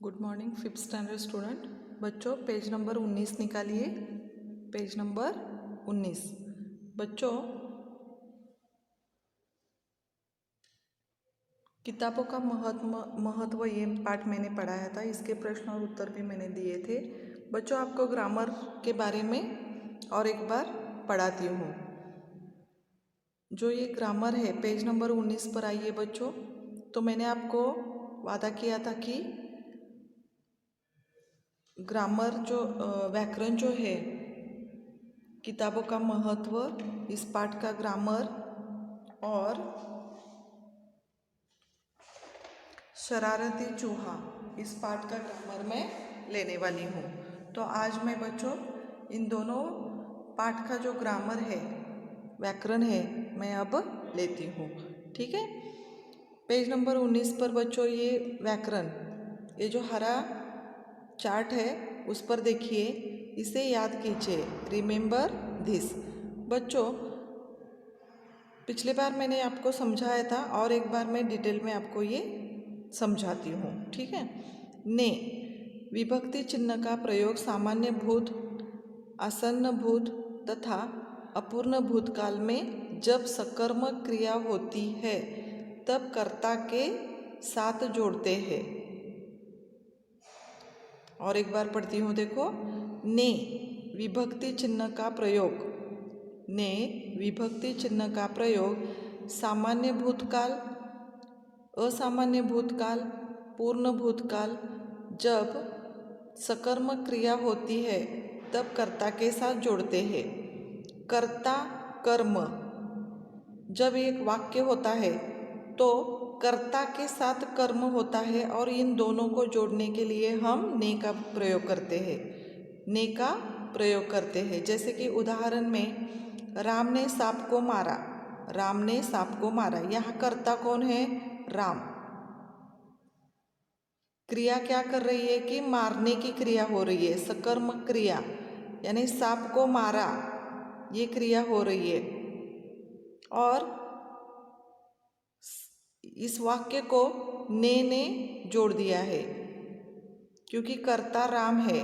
Good morning fifth standard student. बच्चों page number 19 निकालिए। Page number 19। बच्चों किताबों का महत्व ये पाठ मैंने पढ़ाया था, इसके प्रश्न और उत्तर भी मैंने दिए थे। बच्चों आपको ग्रामर के बारे में और एक बार पढ़ाती हूँ। जो ये ग्रामर है पेज नंबर 19 पर आइए बच्चों। तो मैंने आपको वादा किया था कि ग्रामर जो व्याकरण जो है, किताबों का महत्व, इस पाठ का ग्रामर और शरारती चूहा, इस पाठ का ग्रामर मैं लेने वाली हूँ। तो आज मैं बच्चों इन दोनों पाठ का जो ग्रामर है, व्याकरण है, मैं अब लेती हूँ। ठीक है। पेज नंबर 19 पर बच्चों ये व्याकरण, ये जो हरा चार्ट है उस पर देखिए, इसे याद कीजिए। Remember this. बच्चों पिछले बार मैंने आपको समझाया था और एक बार मैं डिटेल में आपको ये समझाती हूँ। ठीक है। ने विभक्ति चिन्ह का प्रयोग सामान्य भूत, आसन्न भूत तथा अपूर्ण भूतकाल में जब सकर्मक क्रिया होती है तब कर्ता के साथ जोड़ते हैं। और एक बार पढ़ती हूँ, देखो। ने विभक्ति चिन्ह का प्रयोग, ने विभक्ति चिन्ह का प्रयोग सामान्य भूतकाल, असामान्य भूतकाल, पूर्ण भूतकाल जब सकर्मक क्रिया होती है तब कर्ता के साथ जोड़ते हैं। कर्ता कर्म, जब एक वाक्य होता है तो कर्ता के साथ कर्म होता है और इन दोनों को जोड़ने के लिए हम ने का प्रयोग करते हैं। ने का प्रयोग करते हैं। जैसे कि उदाहरण में राम ने सांप को मारा, राम ने सांप को मारा। यहाँ कर्ता कौन है? राम। क्रिया क्या कर रही है कि मारने की क्रिया हो रही है, सकर्मक क्रिया, यानी सांप को मारा, ये क्रिया हो रही है। और इस वाक्य को ने जोड़ दिया है क्योंकि कर्ता राम है।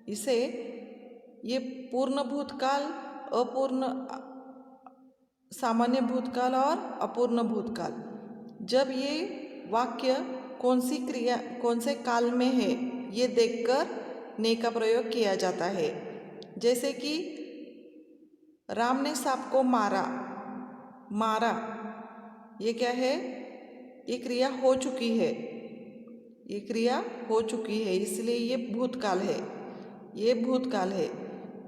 इसे ये पूर्ण भूतकाल, अपूर्ण, सामान्य भूतकाल और अपूर्ण भूतकाल, जब ये वाक्य कौन सी क्रिया, कौन से काल में है, ये देखकर ने का प्रयोग किया जाता है। जैसे कि राम ने सांप को मारा, मारा, ये क्या है? ये क्रिया हो चुकी है, ये क्रिया हो चुकी है, इसलिए ये भूतकाल है, ये भूतकाल है।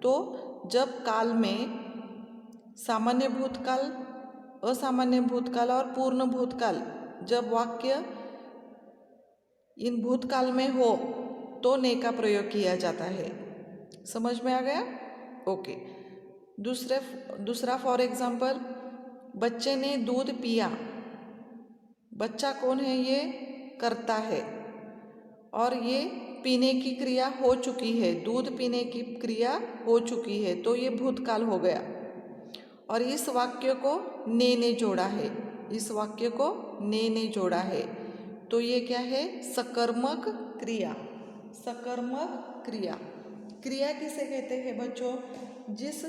तो जब काल में सामान्य भूतकाल, असामान्य भूतकाल और पूर्ण भूतकाल, जब वाक्य इन भूतकाल में हो तो ने का प्रयोग किया जाता है। समझ में आ गया? ओके। दूसरा फॉर एग्जाम्पल, बच्चे ने दूध पिया। बच्चा कौन है? ये कर्ता है और ये पीने की क्रिया हो चुकी है, दूध पीने की क्रिया हो चुकी है, तो ये भूतकाल हो गया। और इस वाक्य को ने जोड़ा है, इस वाक्य को ने जोड़ा है, तो ये क्या है? सकर्मक क्रिया। सकर्मक क्रिया। क्रिया किसे कहते हैं बच्चों? जिस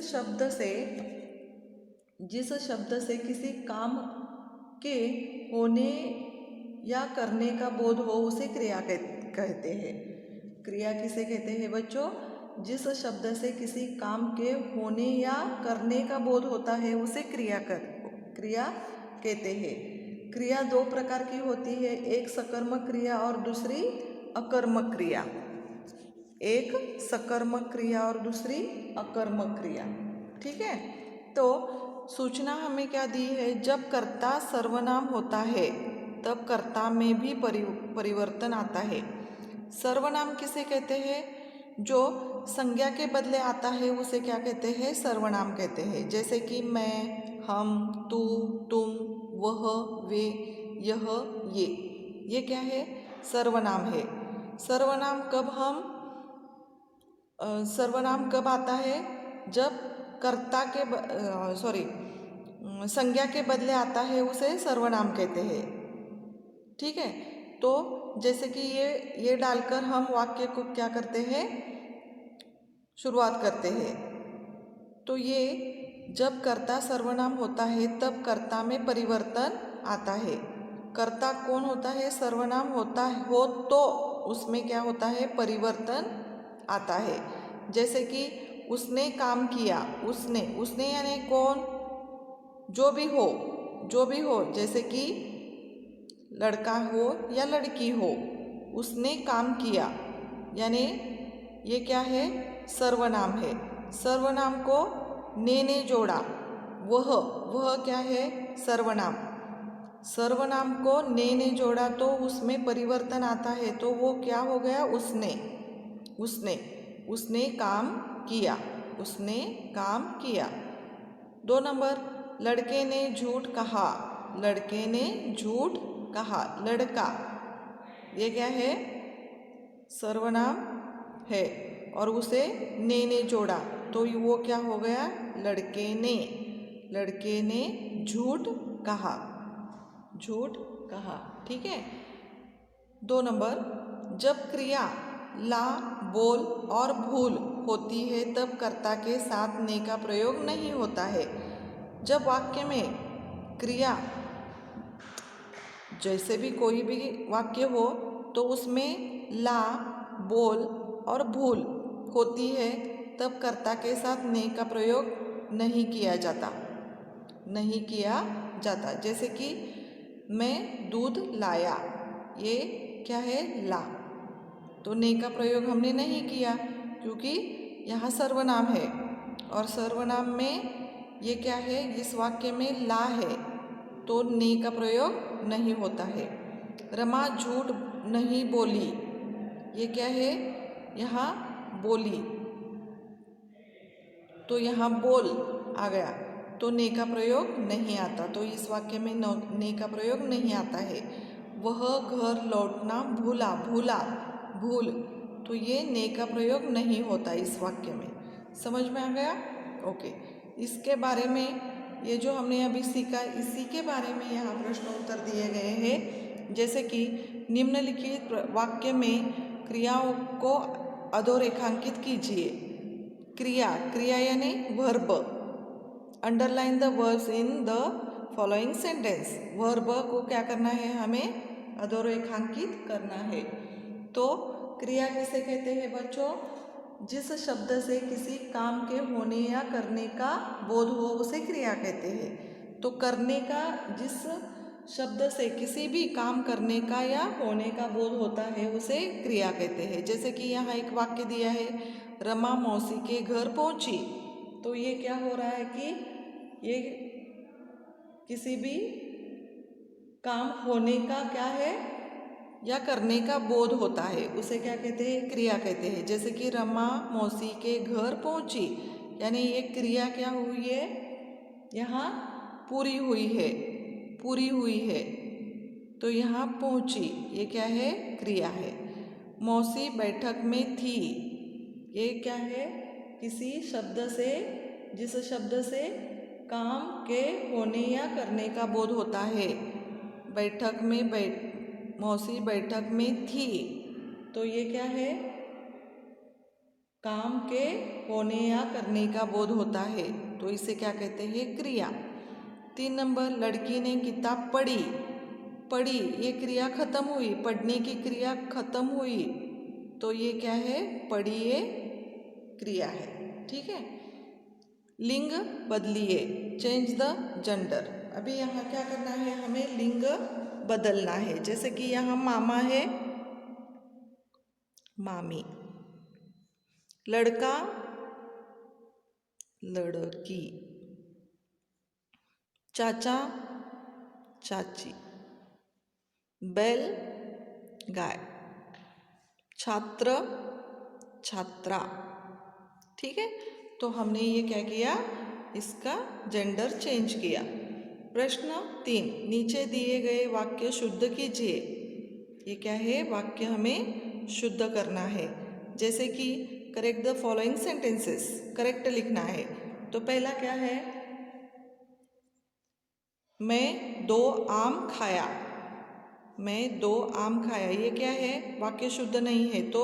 शब्द से किसी काम के होने या करने का बोध हो उसे क्रिया कहते हैं। क्रिया किसे कहते हैं बच्चों? जिस शब्द से किसी काम के होने या करने का बोध होता है उसे क्रिया कहते हैं। क्रिया दो प्रकार की होती है, एक सकर्मक क्रिया और दूसरी अकर्मक क्रिया। एक सकर्मक क्रिया और दूसरी अकर्मक क्रिया। ठीक है। तो सूचना हमें क्या दी है? जब कर्ता सर्वनाम होता है तब कर्ता में भी परिवर्तन आता है। सर्वनाम किसे कहते हैं? जो संज्ञा के बदले आता है उसे क्या कहते हैं? सर्वनाम कहते हैं। जैसे कि मैं, हम, तू, तुम, वह, वे, यह, ये क्या है? सर्वनाम है। सर्वनाम कब आता है? जब कर्ता के संज्ञा के बदले आता है उसे सर्वनाम कहते हैं। ठीक है। तो जैसे कि ये डालकर हम वाक्य को क्या करते हैं, शुरुआत करते हैं। तो ये जब कर्ता सर्वनाम होता है तब कर्ता में परिवर्तन आता है। कर्ता कौन होता है, सर्वनाम होता हो तो उसमें क्या होता है, परिवर्तन आता है। जैसे कि उसने काम किया, उसने यानी कौन, जो भी हो, जैसे कि लड़का हो या लड़की हो, उसने काम किया यानी ये क्या है, सर्वनाम है। सर्वनाम को ने जोड़ा, वह क्या है, सर्वनाम। सर्वनाम को ने जोड़ा तो उसमें परिवर्तन आता है, तो वो क्या हो गया, उसने काम किया, उसने काम किया। 2 नंबर, लड़के ने झूठ कहा, लड़के ने झूठ कहा। लड़का ये क्या है, सर्वनाम है और उसे ने जोड़ा तो वो क्या हो गया, लड़के ने झूठ कहा, ठीक है। 2 नंबर, जब क्रिया ला, बोल और भूल होती है तब कर्ता के साथ ने का प्रयोग नहीं होता है। जब वाक्य में क्रिया, जैसे भी कोई भी वाक्य हो तो उसमें ला, बोल और भूल होती है तब कर्ता के साथ ने का प्रयोग नहीं किया जाता। जैसे कि मैं दूध लाया, ये क्या है, ला, तो ने का प्रयोग हमने नहीं किया क्योंकि यहाँ सर्वनाम है और सर्वनाम में ये क्या है, इस वाक्य में ला है तो ने का प्रयोग नहीं होता है। रमा झूठ नहीं बोली, ये क्या है, यहाँ बोली, तो यहाँ बोल आ गया तो ने का प्रयोग नहीं आता, तो इस वाक्य में ने का प्रयोग नहीं आता है। वह घर लौटना भूल, तो ये ने का प्रयोग नहीं होता इस वाक्य में। समझ में आ गया, ओके। इसके बारे में ये जो हमने अभी सीखा, इसी के बारे में यहाँ प्रश्न उत्तर दिए गए हैं। जैसे कि निम्नलिखित वाक्य में क्रियाओं को अधोरेखांकित कीजिए। क्रिया यानी verb, underline the verbs in the following sentence. Verb को क्या करना है, हमें अधोरेखांकित करना है। तो क्रिया किसे कहते हैं बच्चों, जिस शब्द से किसी काम के होने या करने का बोध हो उसे क्रिया कहते हैं। तो करने का, जिस शब्द से किसी भी काम करने का या होने का बोध होता है उसे क्रिया कहते हैं। जैसे कि यहाँ एक वाक्य दिया है, रमा मौसी के घर पहुंची, तो ये क्या हो रहा है कि ये किसी भी काम होने का क्या है या करने का बोध होता है, उसे क्या कहते हैं, क्रिया कहते हैं। जैसे कि रमा मौसी के घर पहुंची, यानी ये क्रिया क्या हुई है, यहाँ पूरी हुई है, तो यहाँ पहुंची ये क्या है, क्रिया है। मौसी बैठक में थी, ये क्या है, किसी शब्द से, जिस शब्द से काम के होने या करने का बोध होता है। बैठक में मौसी बैठक में थी, तो ये क्या है, काम के होने या करने का बोध होता है, तो इसे क्या कहते हैं, क्रिया। 3 नंबर, लड़की ने किताब पढ़ी, ये क्रिया खत्म हुई, पढ़ने की क्रिया खत्म हुई, तो ये क्या है, पढ़ी, ये क्रिया है, ठीक है। लिंग बदलिए, चेंज द जेंडर। अभी यहाँ क्या करना है, हमें लिंग बदलना है। जैसे कि यहाँ मामा है, मामी, लड़का, लड़की, चाचा, चाची, बैल, गाय, छात्र, छात्रा, ठीक है। तो हमने ये क्या किया, इसका जेंडर चेंज किया। प्रश्न 3, नीचे दिए गए वाक्य शुद्ध कीजिए। ये क्या है, वाक्य हमें शुद्ध करना है। जैसे कि correct the following sentences, correct लिखना है। तो पहला क्या है, मैं 2 आम खाया, मैं 2 आम खाया, ये क्या है? वाक्य शुद्ध नहीं है। तो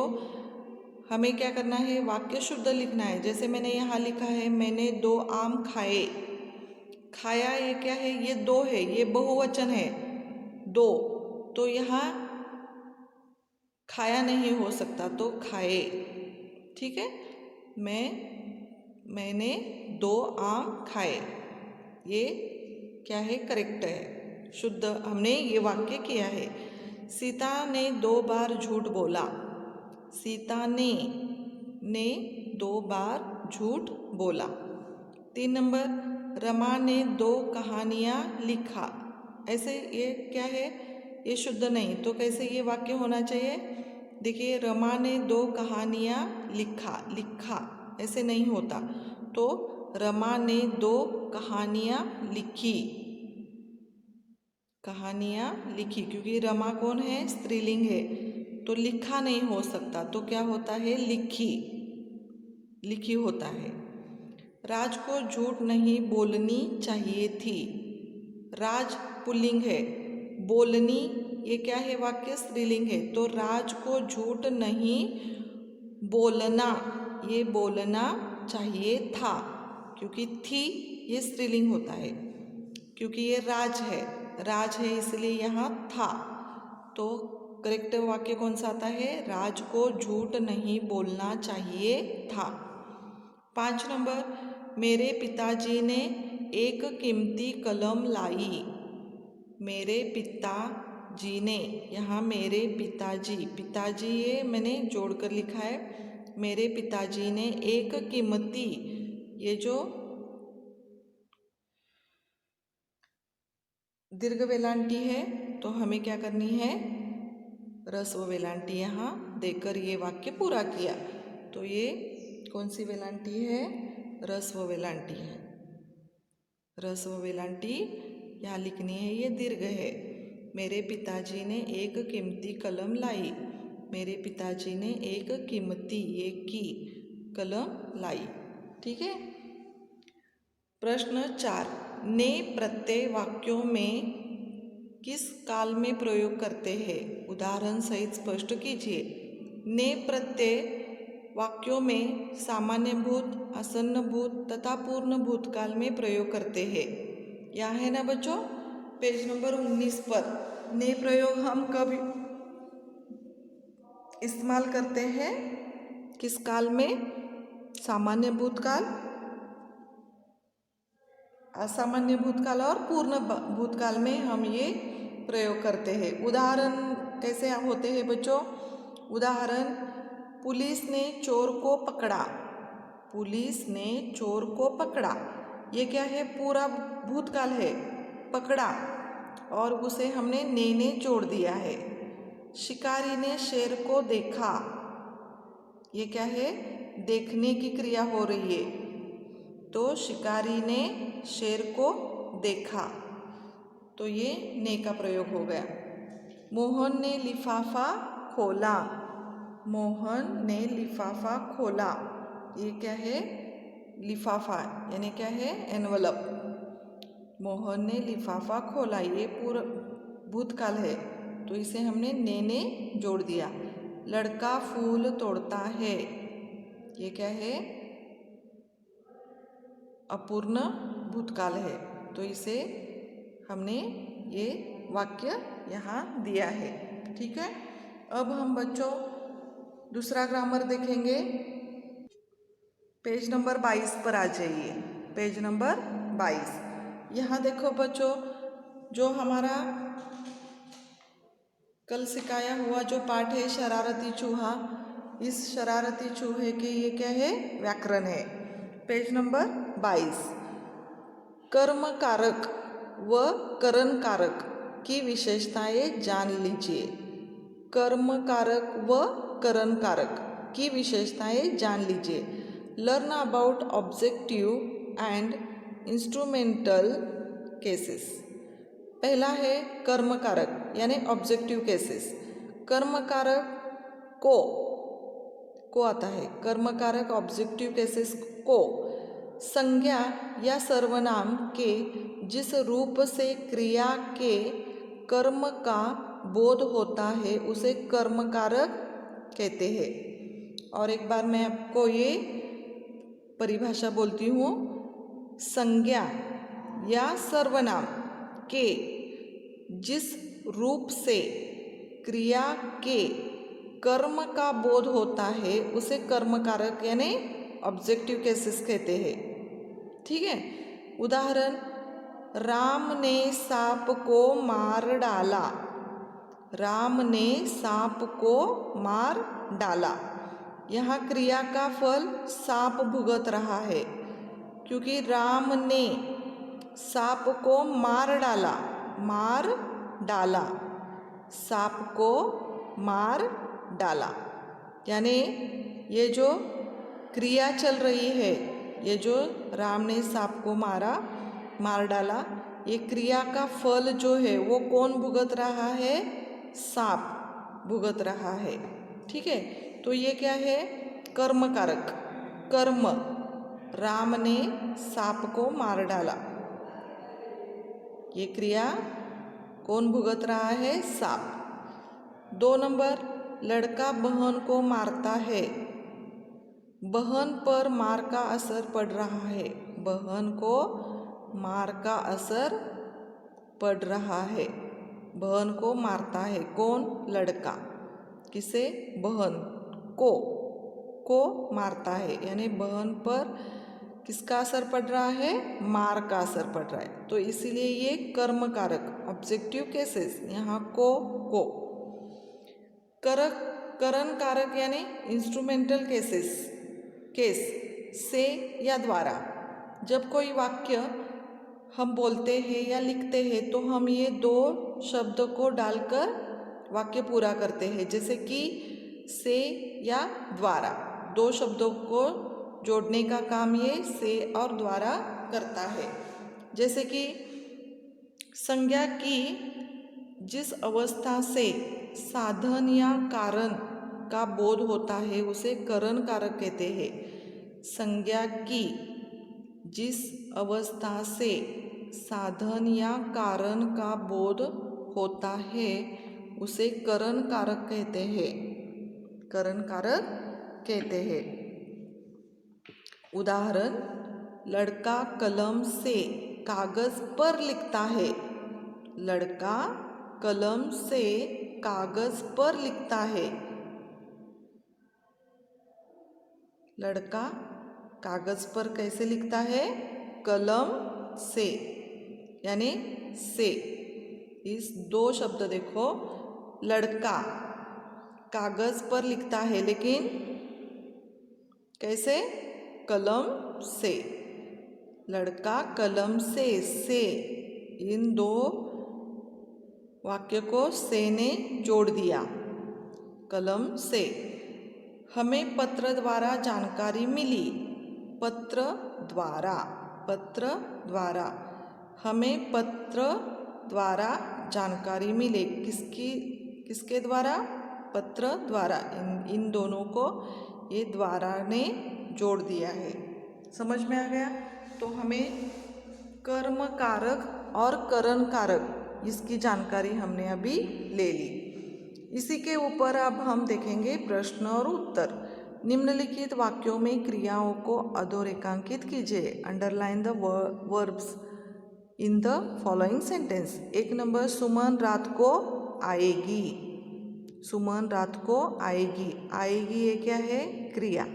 हमें क्या करना है? वाक्य शुद्ध लिखना है। जैसे मैंने यहाँ लिखा है मैंने 2 आम खाए। खाया ये क्या है? ये 2 है, ये बहुवचन है 2। तो यहाँ खाया नहीं हो सकता, तो खाए। ठीक है, मैंने 2 आम खाए, ये क्या है? करेक्ट है, शुद्ध हमने ये वाक्य किया है। सीता ने 2 बार झूठ बोला। सीता ने 2 बार झूठ बोला। 3 नंबर, रमा ने 2 कहानियाँ लिखा। ऐसे ये क्या है? ये शुद्ध नहीं, तो कैसे ये वाक्य होना चाहिए? देखिए, रमा ने 2 कहानियाँ लिखा ऐसे नहीं होता। तो रमा ने 2 कहानियाँ लिखी, क्योंकि रमा कौन है? स्त्रीलिंग है, तो लिखा नहीं हो सकता। तो क्या होता है? लिखी होता है। राज को झूठ नहीं बोलनी चाहिए थी। राज पुल्लिंग है, बोलनी ये क्या है? वाक्य स्त्रीलिंग है। तो राज को झूठ नहीं बोलना, ये बोलना चाहिए था, क्योंकि थी ये स्त्रीलिंग होता है, क्योंकि ये राज है इसलिए यहाँ था। तो करेक्ट वाक्य कौन सा आता है? राज को झूठ नहीं बोलना चाहिए था। 5 नंबर, मेरे पिताजी ने एक कीमती कलम लाई। मेरे पिताजी ने, यहाँ मेरे पिताजी ये मैंने जोड़कर लिखा है। मेरे पिताजी ने एक कीमती, ये जो दीर्घ वेलांटी है, तो हमें क्या करनी है? ह्रस्व वेलांटी यहाँ देकर ये वाक्य पूरा किया। तो ये कौन सी वेलांटी है? ह्रस्व वेलांटी है। ह्रस्व वेलांटी यहाँ लिखनी है, ये दीर्घ है। मेरे पिताजी ने एक कीमती कलम लाई। मेरे पिताजी ने एक कीमती, ये की कलम लाई। ठीक है। प्रश्न 4, ने प्रत्यय वाक्यों में किस काल में प्रयोग करते हैं? उदाहरण सहित स्पष्ट कीजिए। ने प्रत्यय वाक्यों में सामान्य भूत, आसन्न भूत तथा पूर्ण भूतकाल में प्रयोग करते हैं। यहाँ है ना बच्चों, पेज नंबर 19 पर। ने प्रयोग हम कब इस्तेमाल करते हैं? किस काल में? सामान्य भूतकाल, असामान्य भूतकाल और पूर्ण भूतकाल में हम ये प्रयोग करते हैं। उदाहरण कैसे होते हैं बच्चों? उदाहरण, पुलिस ने चोर को पकड़ा। पुलिस ने चोर को पकड़ा, ये क्या है? पूरा भूतकाल है, पकड़ा, और उसे हमने ने जोड़ दिया है। शिकारी ने शेर को देखा, ये क्या है? देखने की क्रिया हो रही है, तो शिकारी ने शेर को देखा, तो ये ने का प्रयोग हो गया। मोहन ने लिफाफा खोला। मोहन ने लिफाफा खोला, ये क्या है? लिफाफा यानी क्या है? एनवलप। मोहन ने लिफाफा खोला, ये पूरा भूतकाल है, तो इसे हमने ने जोड़ दिया। लड़का फूल तोड़ता है, ये क्या है? अपूर्ण भूतकाल है, तो इसे हमने ये वाक्य यहाँ दिया है। ठीक है। अब हम बच्चों दूसरा ग्रामर देखेंगे। पेज नंबर 22 पर आ जाइए। पेज नंबर 22, यहाँ देखो बच्चों, जो हमारा कल सिखाया हुआ जो पाठ है शरारती चूहा, इस शरारती चूहे के ये क्या है? व्याकरण है। पेज नंबर 22, कर्म कारक व करण कारक की विशेषताएं जान लीजिए। कर्म कारक व करण कारक की विशेषताएं जान लीजिए। Learn about objective and instrumental cases. पहला है कर्म कारक यानी ऑब्जेक्टिव केसेस। कर्म कारक को आता है। कर्म कारक ऑब्जेक्टिव केसेस को संज्ञा या सर्वनाम के जिस रूप से क्रिया के कर्म का बोध होता है उसे कर्म कारक कहते हैं। और एक बार मैं आपको ये परिभाषा बोलती हूँ। संज्ञा या सर्वनाम के जिस रूप से क्रिया के कर्म का बोध होता है उसे कर्म कारक यानी ऑब्जेक्टिव केसेस कहते हैं। ठीक है। उदाहरण, राम ने सांप को मार डाला। राम ने सांप को मार डाला। यहाँ क्रिया का फल सांप भुगत रहा है क्योंकि राम ने सांप को मार डाला। मार डाला, सांप को मार डाला, यानी ये जो क्रिया चल रही है, ये जो राम ने सांप को मार डाला, ये क्रिया का फल जो है वो कौन भुगत रहा है? सांप भुगत रहा है। ठीक है। तो ये क्या है? कर्म कारक। कर्म, राम ने सांप को मार डाला, ये क्रिया कौन भुगत रहा है? सांप। 2 नंबर, लड़का बहन को मारता है। बहन पर मार का असर पड़ रहा है। बहन को मार का असर पड़ रहा है। बहन को मारता है कौन? लड़का। किसे? बहन को मारता है, यानी बहन पर किसका असर पड़ रहा है? मार का असर पड़ रहा है। तो इसीलिए ये कर्म कारक ऑब्जेक्टिव केसेस, यहाँ को करण कारक यानी इंस्ट्रूमेंटल केस से या द्वारा। जब कोई वाक्य हम बोलते हैं या लिखते हैं तो हम ये 2 शब्द को डालकर वाक्य पूरा करते हैं, जैसे कि से या द्वारा। 2 शब्दों को जोड़ने का काम ये से और द्वारा करता है। जैसे कि संज्ञा की जिस अवस्था से साधन या कारण का बोध होता है उसे करण कारक कहते हैं। संज्ञा की जिस अवस्था से साधन या कारण का बोध होता है उसे करण कारक कहते हैं। करण कारक कहते हैं। उदाहरण, लड़का कलम से कागज पर लिखता है। लड़का कलम से कागज पर लिखता है। लड़का कागज पर कैसे लिखता है? कलम से, यानी से। इस 2 शब्द देखो, लड़का कागज पर लिखता है लेकिन कैसे? कलम से। लड़का कलम से इन 2 वाक्य को से ने जोड़ दिया, कलम से। हमें पत्र द्वारा जानकारी मिली। पत्र द्वारा हमें पत्र द्वारा जानकारी मिले। किसके द्वारा? पत्र द्वारा। इन दोनों को ये द्वारा ने जोड़ दिया है। समझ में आ गया? तो हमें कर्म कारक और करण कारक इसकी जानकारी हमने अभी ले ली। इसी के ऊपर अब हम देखेंगे प्रश्न और उत्तर। निम्नलिखित वाक्यों में क्रियाओं को अधोरेखांकित कीजिए। Underline the verbs in the following sentence. 1 number, Suman रात को आएगी। सुमन रात को आएगी। आएगी ये क्या है? क्रिया।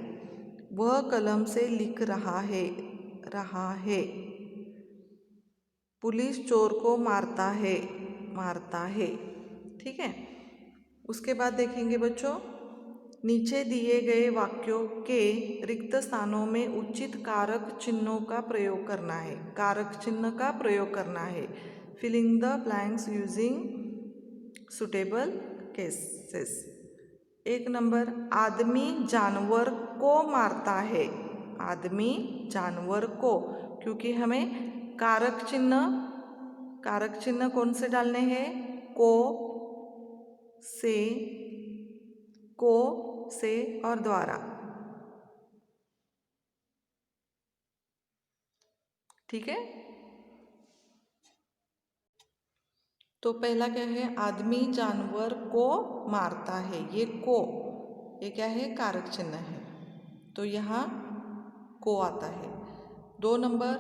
वह कलम से लिख रहा है। पुलिस चोर को मारता है। ठीक है। उसके बाद देखेंगे बच्चों, नीचे दिए गए वाक्यों के रिक्त स्थानों में उचित कारक चिन्हों का प्रयोग करना है। कारक चिन्ह का प्रयोग करना है। Filling the blanks using suitable cases. 1 number, आदमी जानवर को मारता है। आदमी जानवर को, क्योंकि हमें कारक चिन्ह कौन से डालने हैं? को से और द्वारा। ठीक है। तो पहला क्या है, आदमी जानवर को मारता है। ये क्या है, कारक चिन्ह है, तो यहाँ को आता है। 2 नंबर,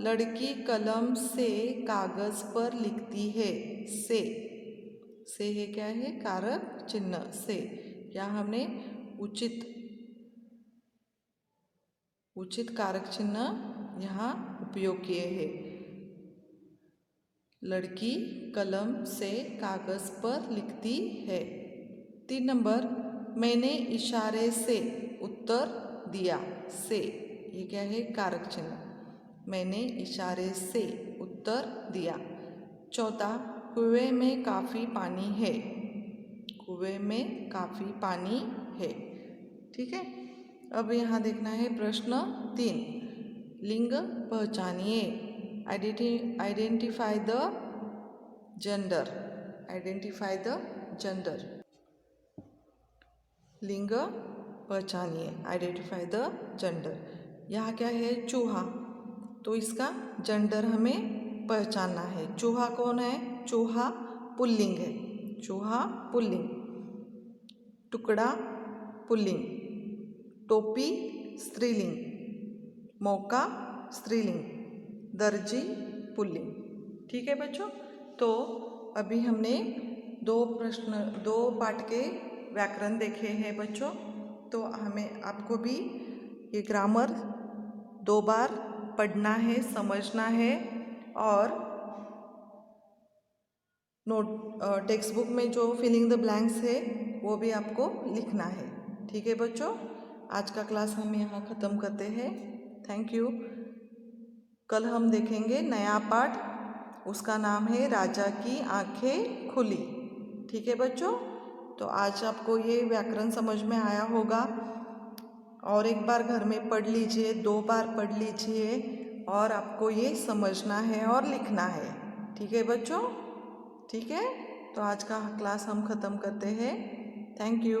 लड़की कलम से कागज पर लिखती है। से है क्या है, कारक चिन्ह से। यहाँ हमने उचित कारक चिन्ह यहाँ उपयोग किए हैं। लड़की कलम से कागज पर लिखती है। 3 नंबर, मैंने इशारे से उत्तर दिया। से ये क्या है, कारक चिन्ह। मैंने इशारे से उत्तर दिया। 4, कुएं में काफ़ी पानी है। कुएं में काफ़ी पानी है। ठीक है। अब यहाँ देखना है प्रश्न 3, लिंग पहचानिए। Identify the gender. Identify the gender. लिंग पहचानिए, आइडेंटिफाई द जेंडर। यहाँ क्या है, चूहा, तो इसका जेंडर हमें पहचानना है। चूहा कौन है, चूहा पुल्लिंग है। चूहा पुल्लिंग। टुकड़ा पुल्लिंग। टोपी स्त्रीलिंग। मौका स्त्रीलिंग। दर्जी पुल्लिंग। ठीक है बच्चों, तो अभी हमने 2 पाठ के व्याकरण देखे हैं बच्चों। तो हमें आपको भी ये ग्रामर 2 बार पढ़ना है, समझना है, और टेक्स्ट बुक में जो फिलिंग द ब्लैंक्स है वो भी आपको लिखना है। ठीक है बच्चों, आज का क्लास हम यहाँ ख़त्म करते हैं। Thank you. कल हम देखेंगे नया पाठ, उसका नाम है राजा की आंखें खुली। ठीक है बच्चों, तो आज आपको ये व्याकरण समझ में आया होगा, और एक बार घर में पढ़ लीजिए, 2 बार पढ़ लीजिए, और आपको ये समझना है और लिखना है। ठीक है बच्चों, ठीक है, तो आज का क्लास हम ख़त्म करते हैं। Thank you.